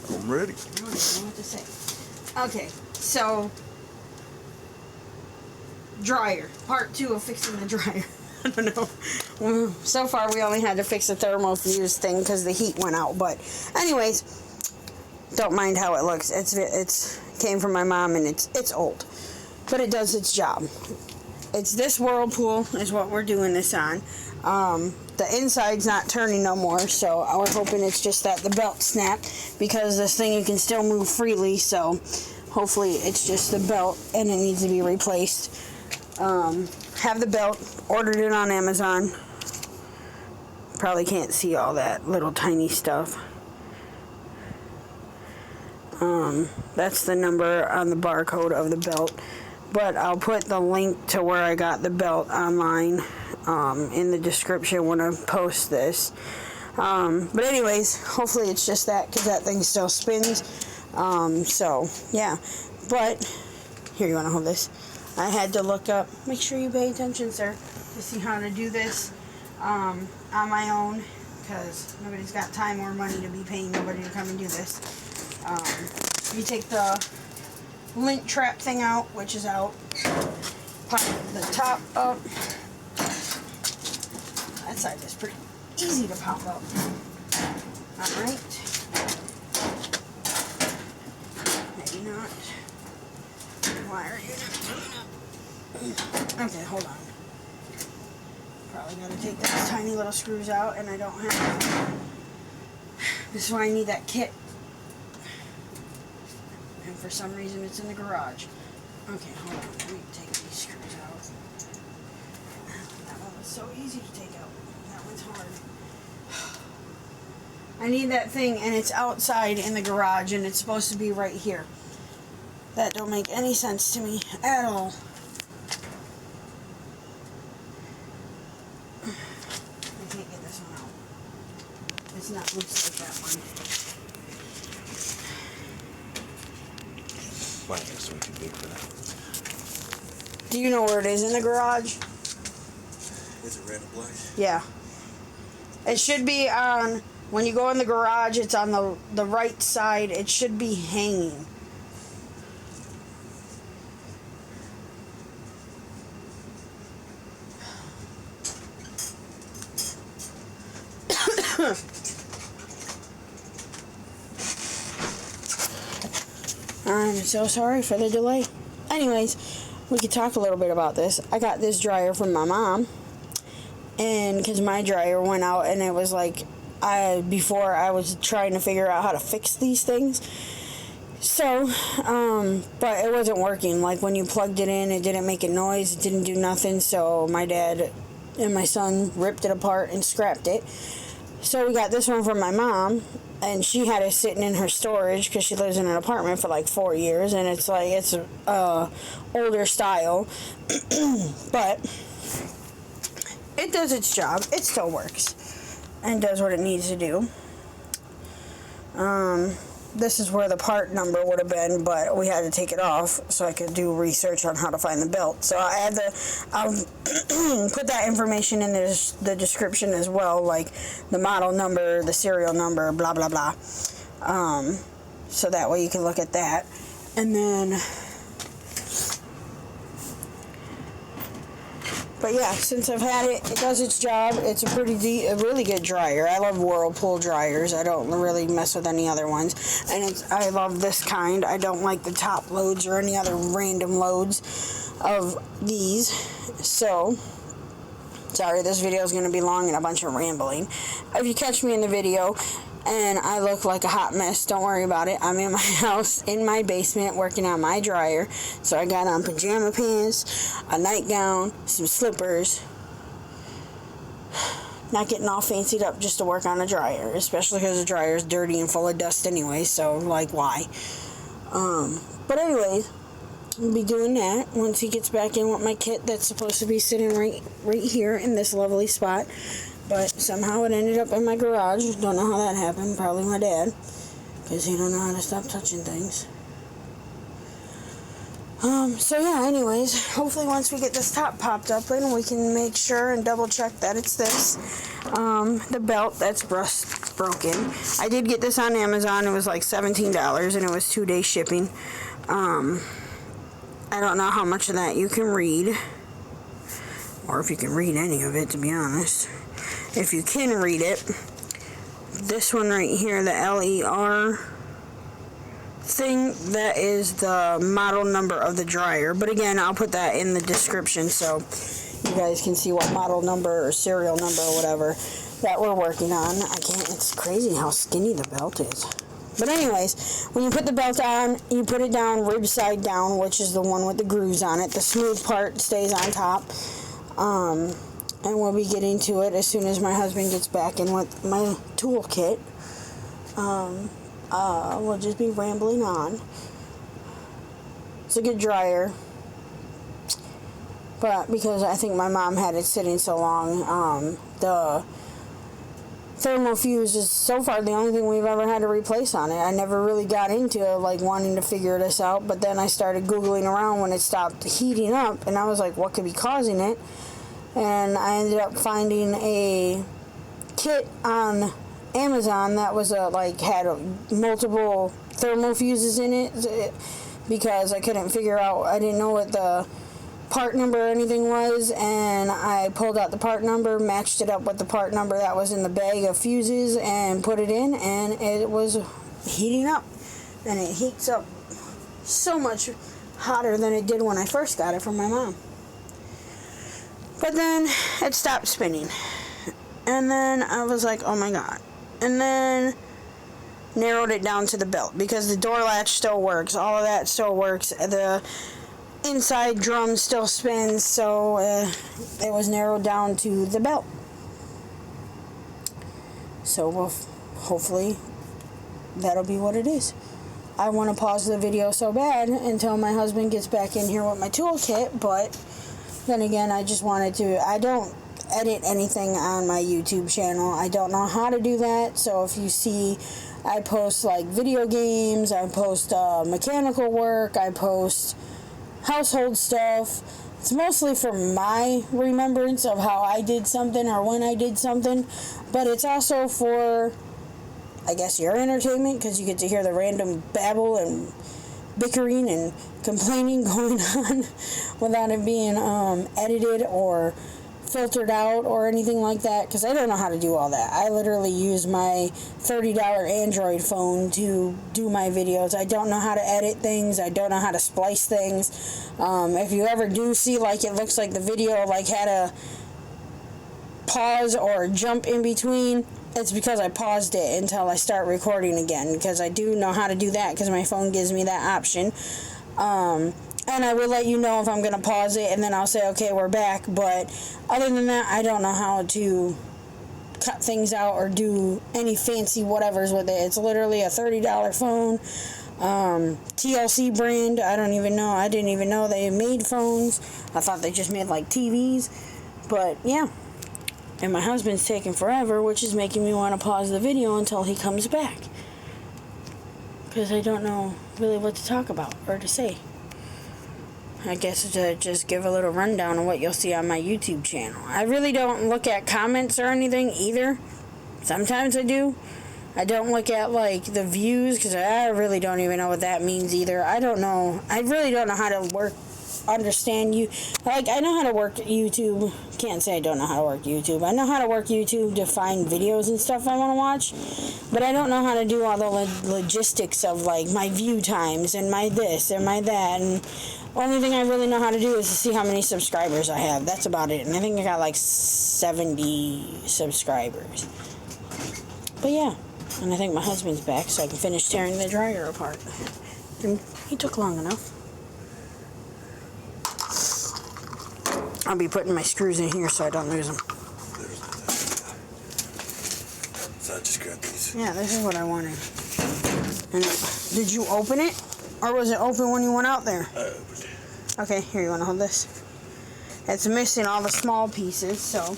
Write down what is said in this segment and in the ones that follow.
I'm ready. I don't even know what to say. Okay, so dryer. Part 2 of fixing the dryer. I don't know. So far we only had to fix the thermal fuse thing because the heat went out. But anyways, don't mind how it looks. It's came from my mom and it's old, but it does its job. It's this whirlpool is what we're doing this on. The inside's not turning no more, so I was hoping it's just that the belt snapped, because this thing you can still move freely, so hopefully it's just the belt and it needs to be replaced. Have the belt, ordered it on Amazon. Probably can't see all that little tiny stuff. That's the number on the barcode of the belt, but I'll put the link to where I got the belt online in the description when I post this. But anyways, hopefully it's just that, because that thing still spins. So yeah, but here, you want to hold this? I had to look up, make sure you pay attention, sir, to see how to do this on my own, because nobody's got time or money to be paying nobody to come and do this. You take the lint trap thing out, which is out, pop the top up. That side is pretty easy to pop up. Alright. Maybe not. Why are you not coming up? Okay, hold on. Probably gotta take those tiny little screws out, and I don't have them. This is why I need that kit. And for some reason it's in the garage. Okay, hold on. Let me take these screws out. That one was so easy to take out. That one's hard. I need that thing, and it's outside in the garage, and it's supposed to be right here. That don't make any sense to me at all. I can't get this one out. It's not loose like that one. Why is it too big for that? Do you know where it is in the garage? Is it red or black? Yeah. It should be on, when you go in the garage, it's on the right side. It should be hanging. I'm so sorry for the delay. Anyways, we could talk a little bit about this. I got this dryer from my mom, and because my dryer went out, and it was like, before I was trying to figure out how to fix these things. So, but it wasn't working. Like, when you plugged it in, it didn't make a noise, it didn't do nothing. So my dad and my son ripped it apart and scrapped it. So we got this one from my mom, and she had it sitting in her storage because she lives in an apartment for like 4 years, and it's like, it's older style, but it does its job. It still works and does what it needs to do. This is where the part number would have been, but we had to take it off so I could do research on how to find the belt. So I had I'll put that information in the description as well, like the model number, the serial number, blah blah blah. So that way you can look at that. And then, but yeah, since I've had it, it does its job. It's a really good dryer. I love whirlpool dryers. I don't really mess with any other ones. And I love this kind. I don't like the top loads or any other random loads of these. So, sorry, this video is going to be long and a bunch of rambling. If you catch me in the video and I look like a hot mess, don't worry about it. I'm in my house, in my basement, working on my dryer. So I got on pajama pants, a nightgown, some slippers. Not getting all fancied up just to work on a dryer, especially because the dryer is dirty and full of dust anyway, so like, why? But anyways, I'll be doing that once he gets back in with my kit that's supposed to be sitting right here in this lovely spot. But somehow it ended up in my garage. Don't know how that happened. Probably my dad, because he don't know how to stop touching things. So yeah, anyways, hopefully once we get this top popped up in, we can make sure and double check that it's this. The belt, that's broken. I did get this on Amazon. It was like $17 and it was 2-day shipping. I don't know how much of that you can read, or if you can read any of it, to be honest. If you can read it, this one right here, the LER thing, that is the model number of the dryer. But again, I'll put that in the description so you guys can see what model number or serial number or whatever that we're working on. It's crazy how skinny the belt is. But anyways, when you put the belt on, you put it down rib side down, which is the one with the grooves on it. The smooth part stays on top. And we'll be getting to it as soon as my husband gets back in with my toolkit. We'll just be rambling on. It's a good dryer. But because I think my mom had it sitting so long, the thermal fuse is so far the only thing we've ever had to replace on it. I never really got into like wanting to figure this out, but then I started Googling around when it stopped heating up, and I was like, what could be causing it? And I ended up finding a kit on Amazon that was had multiple thermal fuses in it, because I couldn't figure out, I didn't know what the part number or anything was, and I pulled out the part number, matched it up with the part number that was in the bag of fuses, and put it in, and it was heating up. And it heats up so much hotter than it did when I first got it from my mom. But then it stopped spinning, and then I was like, oh my god. And then narrowed it down to the belt, because the door latch still works, all of that still works, the inside drum still spins, so it was narrowed down to the belt. So hopefully that'll be what it is. I want to pause the video so bad until my husband gets back in here with my toolkit, but then again, I just wanted to, I don't edit anything on my YouTube channel. I don't know how to do that, so if you see, I post like video games, I post mechanical work, I post household stuff. It's mostly for my remembrance of how I did something or when I did something, but it's also for, I guess, your entertainment, because you get to hear the random babble and bickering and complaining going on without it being edited or filtered out or anything like that, because I don't know how to do all that. I literally use my $30 Android phone to do my videos. I don't know how to edit things. I don't know how to splice things. If you ever do see like it looks like the video like had a pause or jump in between, it's because I paused it until I start recording again, because I do know how to do that because my phone gives me that option. And I will let you know if I'm going to pause it, and then I'll say, okay, we're back. But other than that, I don't know how to cut things out or do any fancy whatevers with it. It's literally a $30 phone. TLC brand. I don't even know. I didn't even know they made phones. I thought they just made like TVs. But yeah. And my husband's taking forever, which is making me want to pause the video until he comes back, because I don't know really what to talk about or to say. I guess to just give a little rundown of what you'll see on my YouTube channel. I really don't look at comments or anything either. Sometimes I do. I don't look at like the views, because I really don't even know what that means either. I don't know. I really don't know how to understand you. Like, I know how to work YouTube. Can't say I don't know how to work YouTube. I know how to work YouTube to find videos and stuff I want to watch, but I don't know how to do all the logistics of like my view times and my this and my that. And only thing I really know how to do is to see how many subscribers I have. That's about it. And I think I got like 70 subscribers. But yeah, and I think my husband's back, so I can finish tearing the dryer apart. And he took long enough. I'll be putting my screws in here so I don't lose them. So I just grabbed these. Yeah, this is what I wanted. And did you open it? Or was it open when you went out there? I opened it. Okay, here, you want to hold this? It's missing all the small pieces, so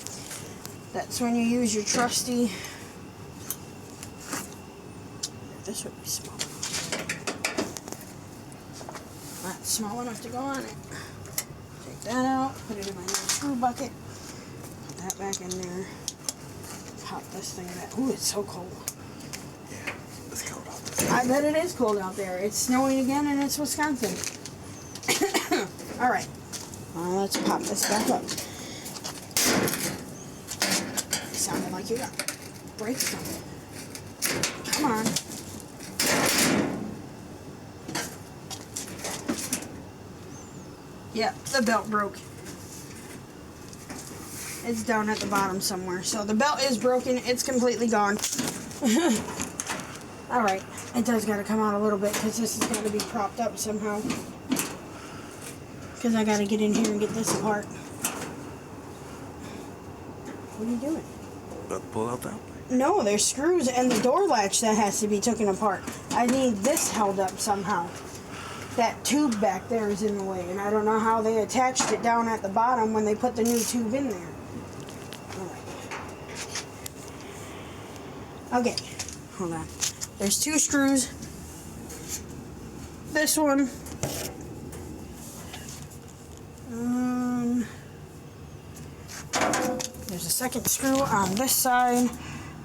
that's when you use your trusty... This would be small. That's small enough to go on it. Take that out, put it in my little screw bucket, put that back in there, pop this thing back. Ooh, it's so cold. Yeah, it's cold out there. I bet it is cold out there. It's snowing again and it's Wisconsin. Alright, let's pop this back up. It sounded like you got break something. Come on. Yep, the belt broke. It's down at the bottom somewhere. So the belt is broken. It's completely gone. Alright, it does got to come out a little bit because this has got to be propped up somehow. Because I got to get in here and get this apart. What are you doing? About to pull out that? No, there's screws and the door latch that has to be taken apart. I need this held up somehow. That tube back there is in the way, and I don't know how they attached it down at the bottom when they put the new tube in there. Okay, hold on. There's 2 screws. This one. There's a second screw on this side,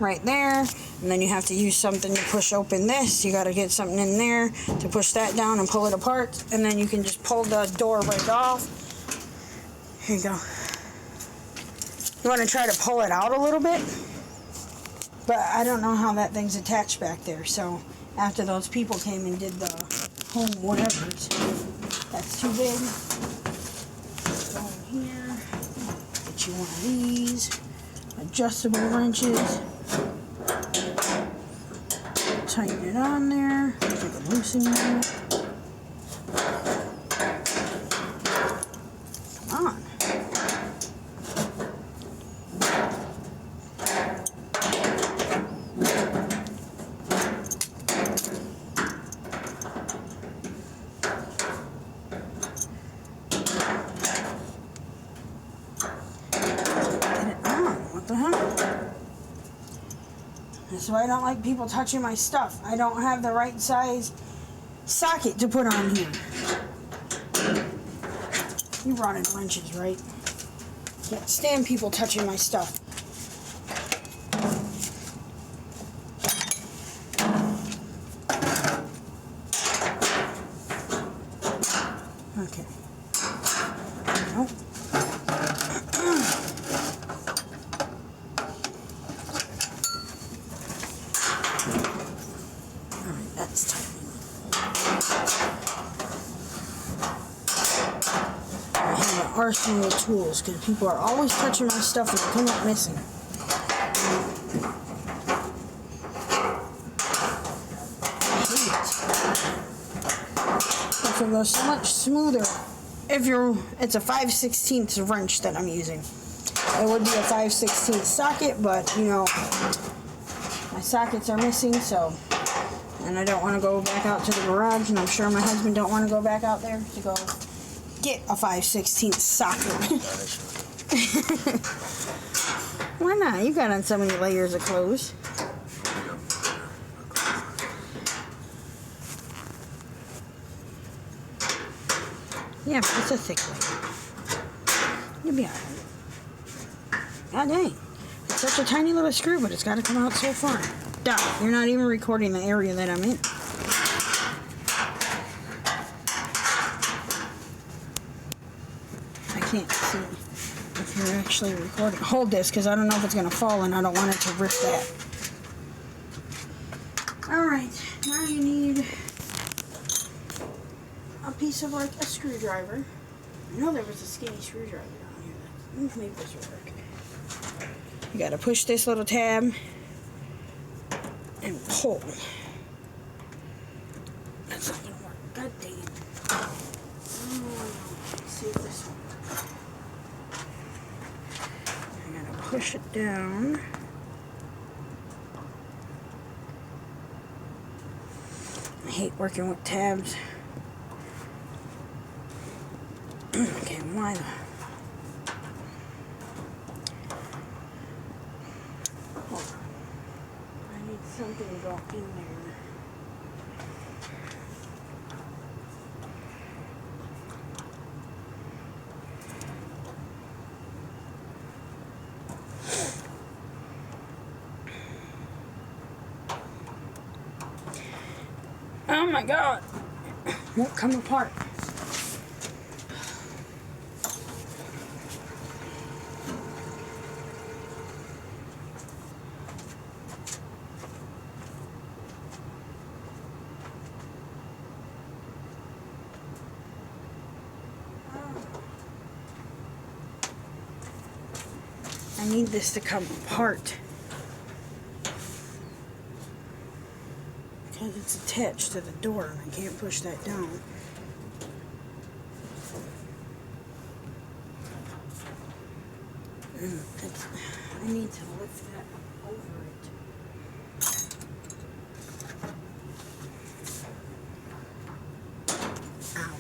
right there. And then you have to use something to push open this. You got to get something in there to push that down and pull it apart. And then you can just pull the door right off. Here you go. You want to try to pull it out a little bit. But I don't know how that thing's attached back there. So after those people came and did the home whatevers, that's too big. Go in here. Get you one of these. Adjustable wrenches. Tighten it on there. Take a loosen it. Come on. Get it on. What the heck? That's why I don't like people touching my stuff. I don't have the right size socket to put on here. You brought in wrenches, right? Can't stand people touching my stuff. Okay. Nope. Alright, that's tight. I have an arsenal of tools because people are always touching my stuff and they come up missing. It will go so much smoother if it's a 5/16 wrench that I'm using. It would be a 5/16 socket, but you know, my sockets are missing, so, and I don't want to go back out to the garage, and I'm sure my husband don't want to go back out there to go get a 5/16 socket. Why not? You got on so many layers of clothes. Yeah, but it's a thick layer. You'll be alright. God dang. It's such a tiny little screw, but it's got to come out so far. Duh, you're not even recording the area that I'm in. I can't see if you're actually recording. Hold this, because I don't know if it's going to fall, and I don't want it to rip that. Alright, now you need a piece of like a screwdriver. I know there was a skinny screwdriver down here. Maybe this will work. You gotta push this little tab and pull. That's not gonna work. God dang it. Let's see if this one works. I gotta push it down. I hate working with tabs. Okay, why not? Hold on. I need something to go in there. Oh my god. Won't come apart. I need this to come apart because it's attached to the door and I can't push that down. I need to lift that up over it. Ow.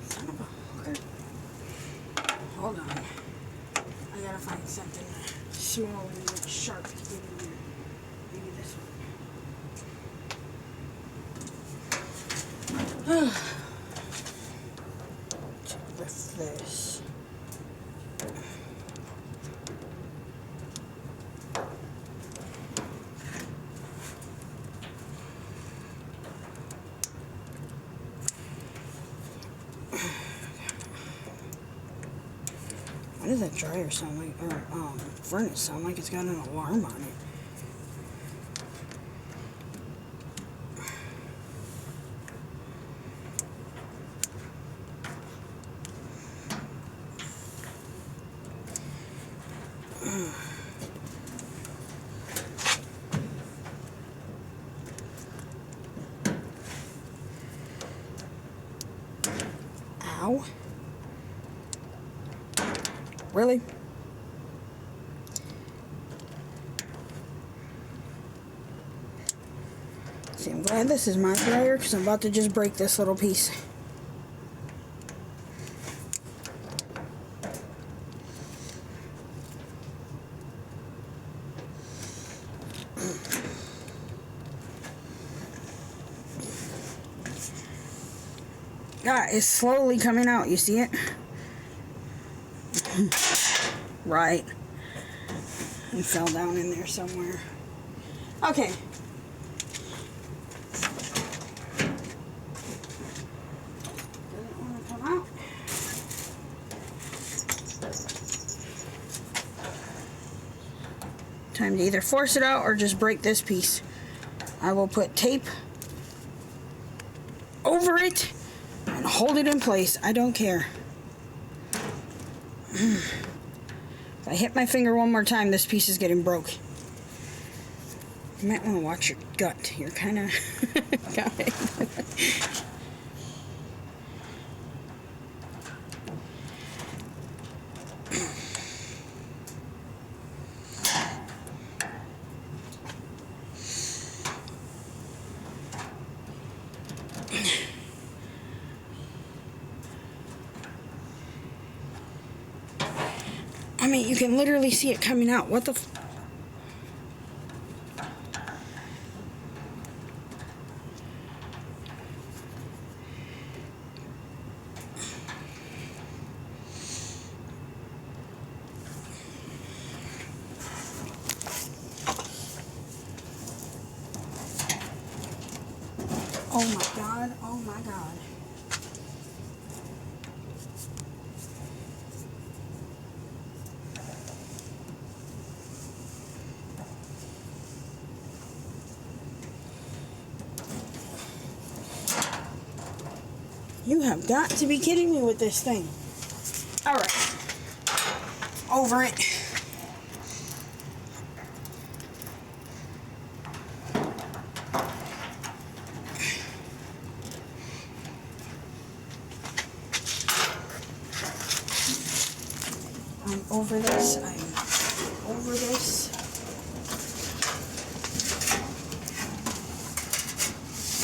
Son of a hooker. Hold on. I gotta find something small and sharp to get in there. Maybe this one. To lift this. Why does that dryer sound like, or furnace sound like it's got an alarm on it? Ow. Really? See, I'm glad this is my dryer because I'm about to just break this little piece. Ah, it's slowly coming out. You see it? Right. It fell down in there somewhere. Okay. Doesn't want to come out. Time to either force it out or just break this piece. I will put tape over it and hold it in place. I don't care. If I hit my finger one more time, this piece is getting broke. You might want to watch your gut. You're kind of got it. I mean, you can literally see it coming out. What the Oh my God, oh my God. You have got to be kidding me with this thing. All right. Over it. I'm over this. I'm over this.